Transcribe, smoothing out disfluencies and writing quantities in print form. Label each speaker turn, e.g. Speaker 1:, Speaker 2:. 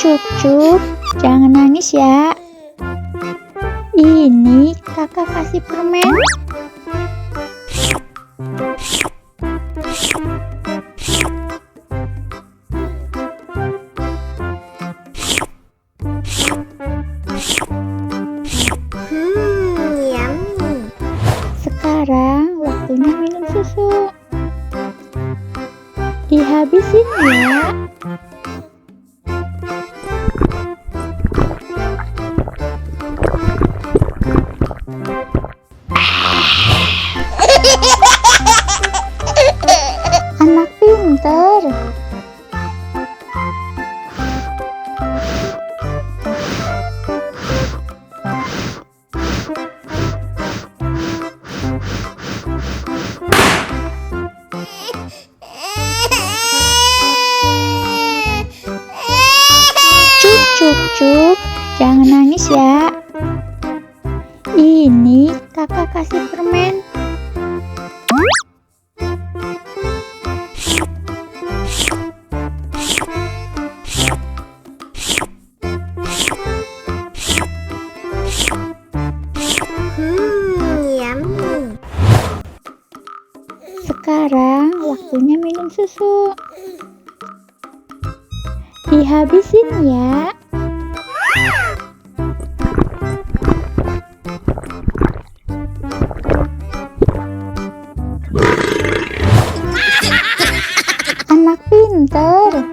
Speaker 1: Cuk, cuk, jangan nangis ya. Ini kakak kasih permen.
Speaker 2: Yummy.
Speaker 1: Sekarang waktunya minum susu. Dihabisin ya. Anak pinter. Cuk, cuk, cuk, jangan nangis ya. Ini kakak kasih permen.
Speaker 2: Yummy.
Speaker 1: Sekarang waktunya minum susu. Dihabisin ya. Anak pinter.